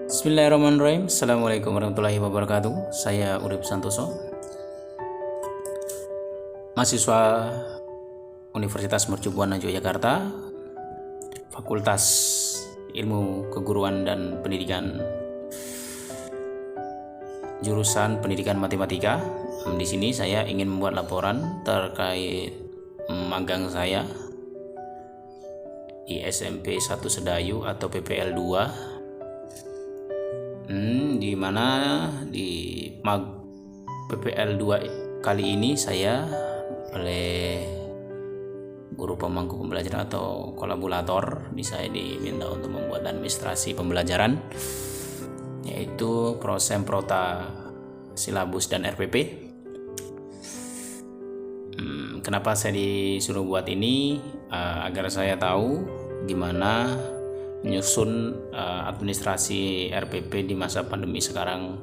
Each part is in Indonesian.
Bismillahirrahmanirrahim. Assalamualaikum warahmatullahi wabarakatuh. Saya Urip Santoso, mahasiswa Universitas Mercu Buana Yogyakarta, Fakultas Ilmu Keguruan dan Pendidikan, jurusan Pendidikan Matematika. Di sini saya ingin membuat laporan terkait magang saya di SMP 1 Sedayu atau PPL 2, di mana di PPL 2 kali ini saya oleh guru pemangku pembelajaran atau kolaborator saya diminta untuk membuat administrasi pembelajaran, yaitu Prosem, Prota, Silabus, dan RPP. Kenapa saya disuruh buat ini? Agar saya tahu gimana menyusun administrasi RPP di masa pandemi sekarang,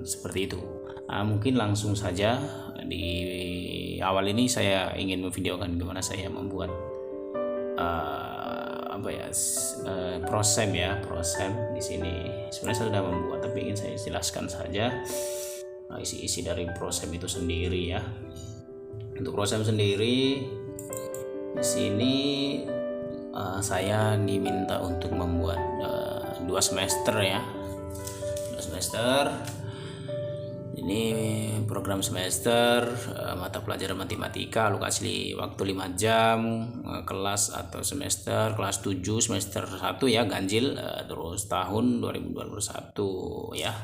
seperti itu. Mungkin langsung saja di awal ini saya ingin memvideokan gimana saya membuat prosem di sini. Sebenarnya saya sudah membuat, tapi ingin saya jelaskan saja isi-isi dari prosem itu sendiri ya. Untuk prosem sendiri di sini saya diminta untuk membuat 2 semester ya. 2 semester. Ini program semester, mata pelajaran matematika, alokasi waktu 5 jam, kelas atau semester kelas 7 semester 1 ya, ganjil, terus tahun 2021 ya.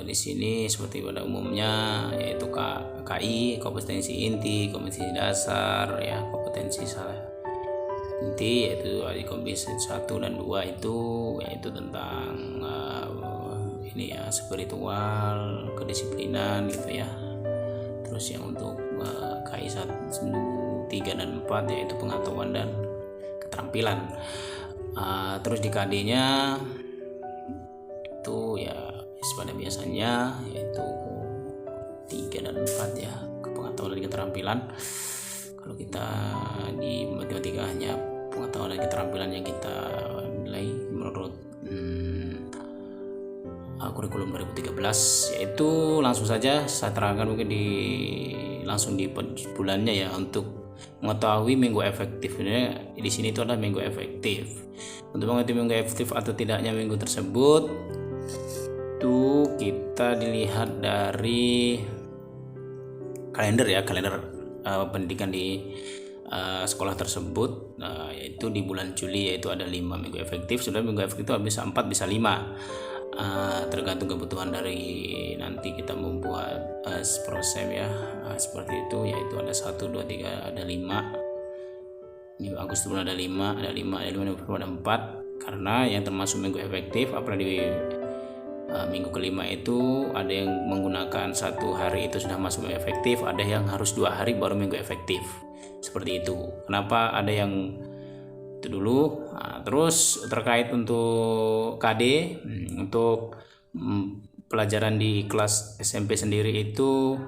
Di sini seperti pada umumnya, yaitu KI, kompetensi inti, kompetensi dasar ya, kompetensi inti yaitu kompetensi 1 dan 2 yaitu tentang ini ya, spiritual, kedisiplinan gitu ya. Terus yang untuk KI 1, 3 dan 4 yaitu pengetahuan dan keterampilan. Terus di KD-nya itu ya pada biasanya yaitu 3 dan 4 ya, pengetahuan dan keterampilan. Kalau kita di matematika hanya pengetahuan dan keterampilan yang kita nilai menurut kurikulum 2013, yaitu langsung saja saya terangkan mungkin langsung di bulannya ya. Untuk mengetahui minggu efektifnya di sini itu adalah minggu efektif. Untuk mengetahui minggu efektif atau tidaknya minggu tersebut itu kita dilihat dari kalender ya, kalender pendidikan di sekolah tersebut, yaitu di bulan Juli yaitu ada 5 minggu efektif. Sudah minggu efektif itu bisa 4 bisa 5, tergantung kebutuhan dari nanti kita membuat prosem ya, seperti itu, yaitu ada 1, 2, 3, ada 5. Di Agustus ada 5, ada 4, karena yang termasuk minggu efektif apalagi minggu kelima itu ada yang menggunakan 1 hari itu sudah masuk minggu efektif, ada yang harus 2 hari baru minggu efektif, seperti itu. Kenapa ada yang itu dulu? Terus terkait untuk KD, untuk pelajaran di kelas SMP sendiri itu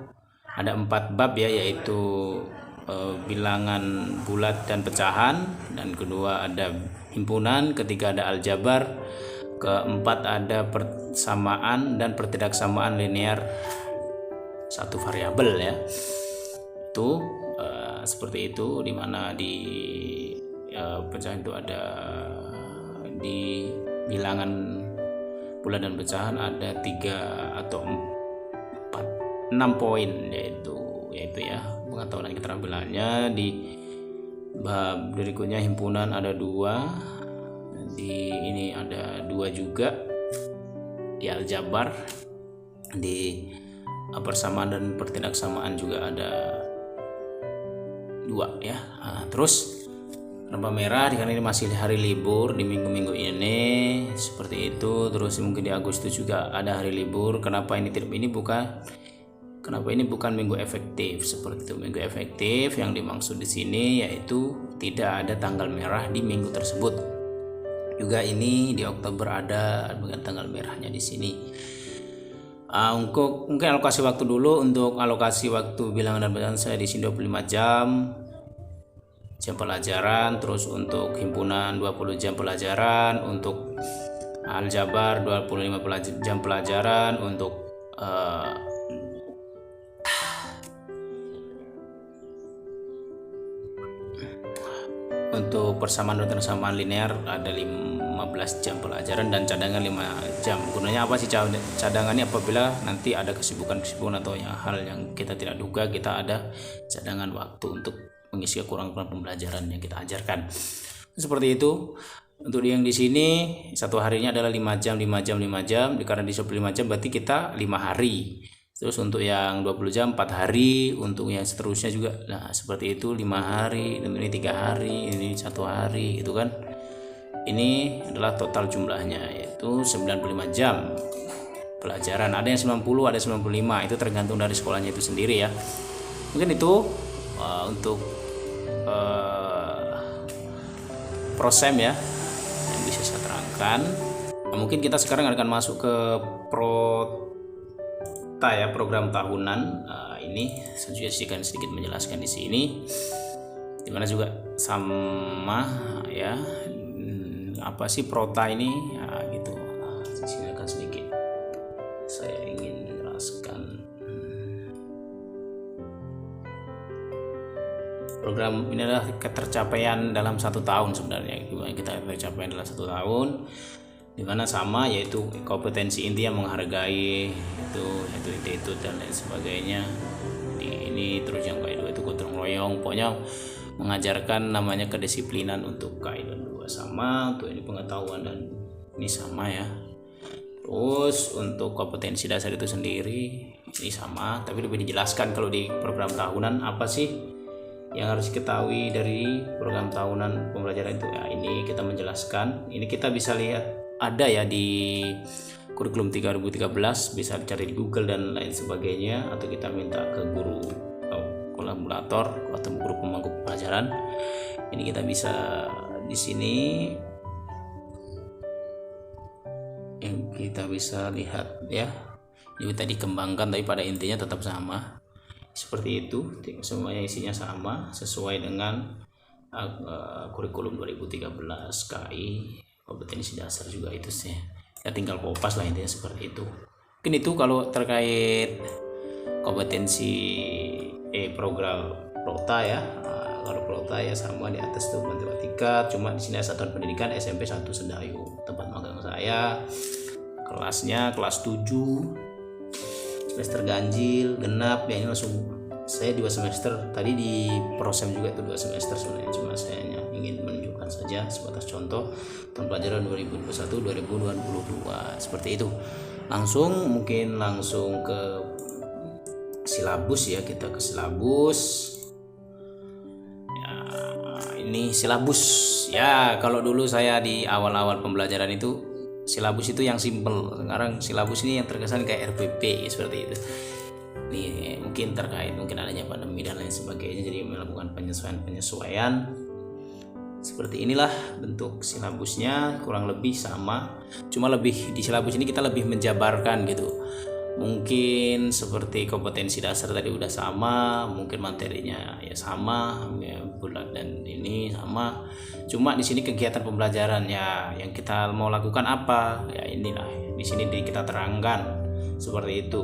ada 4 bab ya, yaitu bilangan bulat dan pecahan, dan kedua ada himpunan, ketiga ada aljabar, keempat ada persamaan dan pertidaksamaan linear 1 variabel ya. Itu seperti itu, dimana di pecahan itu ada di bilangan bulat dan pecahan ada 3 atau 6 poin, yaitu ya pengetahuan dan keterampilannya. Di bab berikutnya himpunan ada 2, di ini ada 2 juga, di aljabar, di persamaan dan pertidaksamaan juga ada 2 ya. Terus kenapa merah? Karena ini masih hari libur di minggu-minggu ini, seperti itu. Terus mungkin di Agustus juga ada hari libur. Kenapa ini bukan minggu efektif? Seperti itu. Minggu efektif yang dimaksud di sini yaitu tidak ada tanggal merah di minggu tersebut. Juga ini di Oktober ada dengan tanggal merahnya di sini. Untuk mungkin alokasi waktu dulu. Untuk alokasi waktu bilangan dan bacaan saya di sini 25 jam. jam pelajaran, terus untuk himpunan 20 jam pelajaran, untuk aljabar 25 jam pelajaran, untuk persamaan dan persamaan linear ada 15 jam pelajaran dan cadangan 5 jam. Gunanya apa sih cadangannya? Apabila nanti ada kesibukan atau hal yang kita tidak duga, kita ada cadangan waktu untuk mengisi kekurangan pembelajaran yang kita ajarkan. Seperti itu. Untuk yang di sini satu harinya adalah 5 jam. Karena di 5 jam berarti kita 5 hari. Terus untuk yang 20 jam 4 hari, untuk yang seterusnya juga. Nah, seperti itu 5 hari, ini 3 hari, ini 1 hari gitu kan. Ini adalah total jumlahnya, yaitu 95 jam pelajaran. Ada yang 90, ada 95, itu tergantung dari sekolahnya itu sendiri ya. Mungkin itu untuk prosem ya yang bisa saya terangkan. Nah, mungkin kita sekarang akan masuk ke program tahunan. Ini saya juga sedikit menjelaskan di sini, dimana juga sama ya. Apa sih prota ini? Ya, gitu. Di sini akan sedikit saya ingin menjelaskan. Program ini adalah ketercapaian dalam 1 tahun sebenarnya. Gimana kita tercapai dalam 1 tahun? Dimana sama, yaitu kompetensi intinya menghargai itu dan lain sebagainya. Ini terus yang kedua itu gotong royong, pokoknya mengajarkan namanya kedisiplinan. Untuk kaidah 2 sama, untuk ini pengetahuan dan ini sama ya. Terus untuk kompetensi dasar itu sendiri ini sama, tapi lebih dijelaskan kalau di program tahunan. Apa sih yang harus diketahui dari program tahunan pembelajaran itu ya? Ini kita menjelaskan, ini kita bisa lihat ada ya di kurikulum 2013, bisa cari di Google dan lain sebagainya, atau kita minta ke guru kolaborator atau guru pemangku pelajaran. Ini kita bisa di sini yang kita bisa lihat ya. Ini kita dikembangkan, tapi pada intinya tetap sama. Seperti itu, semuanya isinya sama sesuai dengan kurikulum 2013 KI. Kompetensi dasar juga itu sih ya, tinggal kopas lah intinya seperti itu. Mungkin itu kalau terkait kompetensi program prota ya. Kalau prota ya sama di atas tuh matematika, cuma di sini satuan pendidikan SMP 1 Sedayu, tempat magang saya. Kelasnya kelas 7, semester ganjil genap ya. Ini langsung saya 2 semester, tadi di prosem juga itu 2 semester sebenarnya, cuma saya ingin menunjukkan saja sebatas contoh tahun pelajaran 2021-2022 seperti itu. Mungkin langsung ke silabus ya. Kita ke silabus ya. Ini silabus ya, kalau dulu saya di awal-awal pembelajaran itu silabus itu yang simple. Sekarang silabus ini yang terkesan kayak RPP seperti itu. Ini mungkin terkait adanya pandemi dan lain sebagainya, jadi melakukan penyesuaian. Seperti inilah bentuk silabusnya, kurang lebih sama. Cuma lebih di silabus ini kita lebih menjabarkan gitu. Mungkin seperti kompetensi dasar tadi udah sama, mungkin materinya ya sama, ya, bulat dan ini sama. Cuma di sini kegiatan pembelajaran ya yang kita mau lakukan apa? Ya inilah di sini kita terangkan seperti itu.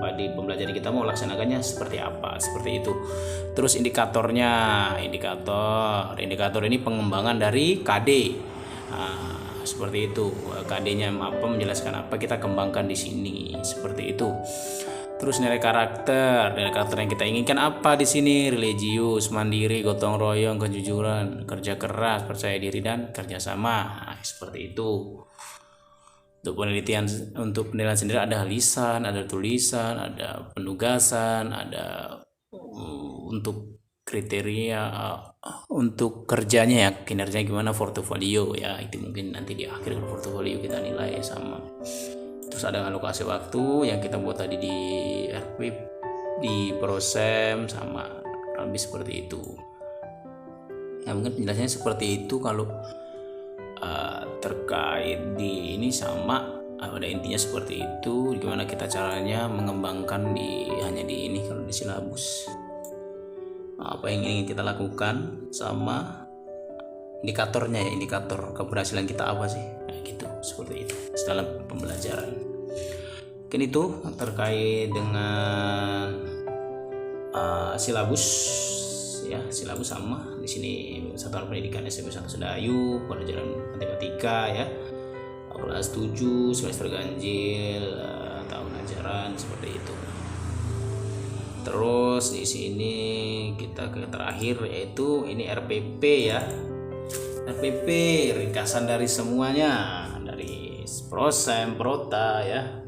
Di pembelajaran kita mau laksanakannya seperti apa, seperti itu. Terus indikator ini pengembangan dari KD. Seperti itu. KD-nya menjelaskan apa, kita kembangkan di sini seperti itu. Terus nilai karakter yang kita inginkan apa di sini? Religius, mandiri, gotong royong, kejujuran, kerja keras, percaya diri dan kerjasama. Seperti itu. Untuk penilaian sendiri ada lisan, ada tulisan, ada penugasan, ada untuk kriteria untuk kerjanya ya, kinerjanya gimana, portofolio ya. Itu mungkin nanti di akhir portofolio kita nilai sama. Terus ada alokasi waktu yang kita buat tadi di RP, di prosem sama, lebih seperti itu. Ya mungkin penjelasannya seperti itu. Kalau terkait di ini sama, pada intinya seperti itu. Gimana kita caranya mengembangkan hanya di ini kalau di silabus. apa yang ingin kita lakukan, sama indikatornya ya, indikator keberhasilan kita apa sih, gitu, seperti itu dalam pembelajaran. Mungkin itu terkait dengan silabus ya, silabus sama di sini satuan pendidikan SMP 1 Sedayu, pelajaran matematika ya, kelas 7 semester ganjil, tahun ajaran seperti itu. Terus di sini kita ke terakhir, yaitu ini RPP ya. RPP ringkasan dari semuanya, dari prosem, prota ya,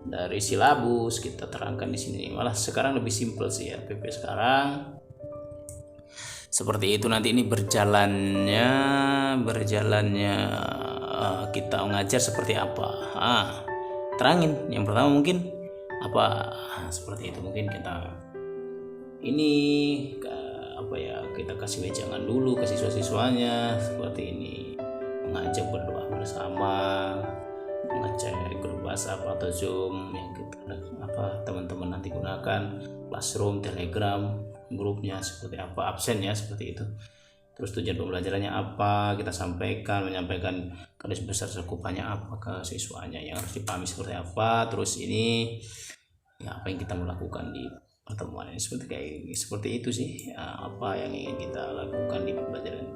dari silabus kita terangkan di sini. Malah sekarang lebih simpel sih RPP sekarang. Seperti itu nanti ini berjalannya kita mengajar seperti apa. Terangin. Yang pertama mungkin apa, seperti itu. Mungkin kita ini kita kasih wejangan dulu ke siswa-siswanya seperti ini, mengajak berdoa bersama, mengecek grup WhatsApp atau Zoom yang teman-teman nanti gunakan, Classroom, Telegram, grupnya seperti apa, absen ya, seperti itu. Terus tujuan pembelajarannya apa, kita menyampaikan garis besar cakupannya apa ke siswanya yang harus dipahami seperti apa. Terus ini ya, apa yang kita melakukan di pertemuan ini, seperti itu sih apa yang ingin kita lakukan di pembelajaran.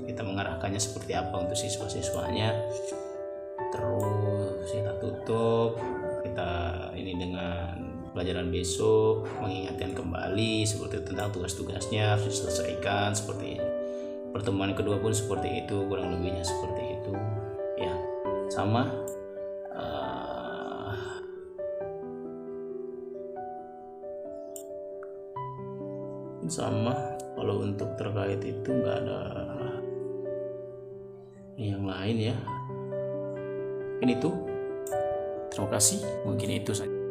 Kita mengarahkannya seperti apa untuk siswa-siswanya. Terus kita tutup kita ini dengan pelajaran besok, mengingatkan kembali seperti tentang tugas-tugasnya harus diselesaikan seperti ini. Pertemuan kedua pun seperti itu, kurang lebihnya seperti itu ya, sama. Kalau untuk terkait itu nggak ada yang lain ya. Ini tuh, terima kasih, mungkin itu saja.